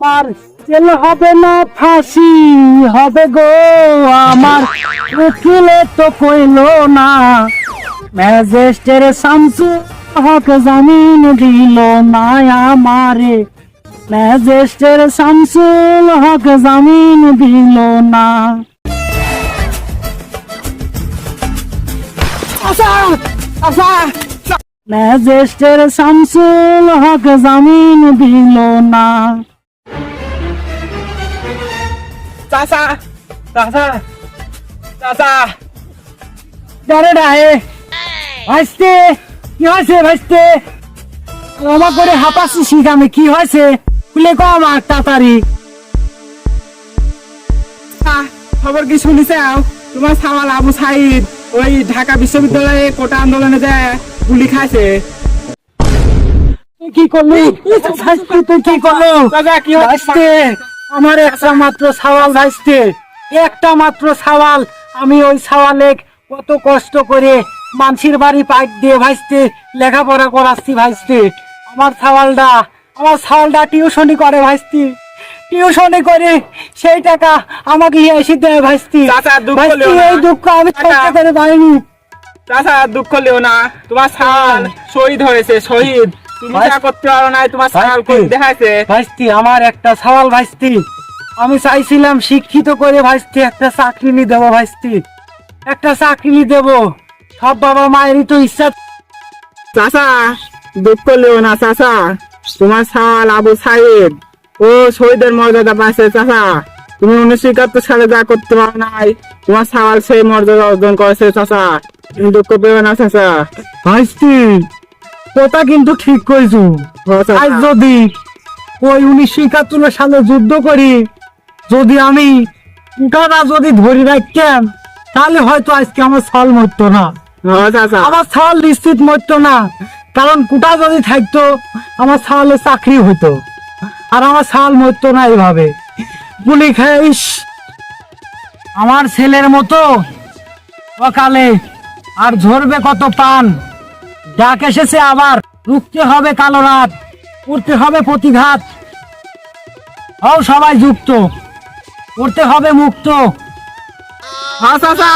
আর jail হবে না ফাঁসি হবে গো আমার উকিলে তো কইলো না ম্যাজিস্ট্রেট শামসু হক জামিন দিল না আমারে ম্যাজিস্ট্রেট শামসুল হক জামিন দিল না ম্যাজিস্ট্রেট শামসুল হক জামিন দিল না চাচা চাচা চাচা ডারে ডায়ে ভাইস্তে কি হয়েছে ভাইস্তে আমার করে হাঁপাচ্ছি শিখামে কি হয়েছে খুলে কম আর তাড়াতাড়ি খবর কি শুনিছে তোমার সাওয়াল আবু সাইদ ওই ঢাকা বিশ্ববিদ্যালয়ে কোটা আন্দোলনে যায় গুলি খাইছে। তুই কি করলি ভাইস্তে তুই কি করলো চাচা কি ভাইস্তে আমার একটা মাত্র সওয়াল ভাইস্তে একটা মাত্র সওয়াল আমি ওই সওয়ালে কত কষ্ট করে মানসির বাড়ি পাইপ দিয়ে ভাইস্তে লেখাপড়া করাচ্ছি ভাইস্তে আমার সওয়ালটা টিউশনি করে ভাইস্তি টিউশনি করে সেই টাকা আমাকে এসে দেয় ভাইস্তি চাচা দুঃখ ভাইস্তি লিও না। এই দুঃখ আমি চাচা। সহ্য করে পারিনি চাচা দুঃখ লিও না, তোমার সাওয়াল শহীদ হয়েছে শহীদ। তুমি যা করতে পারো না, তোমার সাওয়াল ভাইস্তি। দেখাইছে। ভাইস্তি আমার একটা সওয়াল ভাইস্তি আমি চাইছিলাম শিক্ষিত করে ভাইস্তি একটা চাকরি নি দেবো ভাইস্তি একটা চাকরি দেব সব বাবা মায়েরই তো ইচ্ছা চাচা দুঃখ লিও না চাচা, তোমার সাওয়াল আবু সাইদ ও শহীদের মর্যাদা পাইছে। চাচা তুমি 1971 সালে যা করতে পারো নাই, তোমার সাওয়াল সেই মর্যাদা অর্জন করেছে। চাচা তুমি দুঃখ পেও না চাচা। ভাইস্তি কথা কিন্তু ঠিক কইছু চাচা। আজ যদি ওই 1971 সালে যুদ্ধ করি যদি আমি উঠাটা যদি ধরে রাখতাম তাহলে হয়তো আজকে আমার ছল মরতো না চাচা আমার ছল নিশ্চিত মরতো না কারণ কুটা যদি থাকতো আমার ছাওয়ালে চাকরি হতো আর আমার ছাওয়াল মরতো না এইভাবে গুলি খাইস আমার ছেলের মতো সকালে আর ঝরবে কত পান ডাক এসেছে আবার রুখতে হবে কালো রাত করতে হবে প্রতিঘাত হও সবাই যুক্ত করতে হবে মুক্ত চাচা।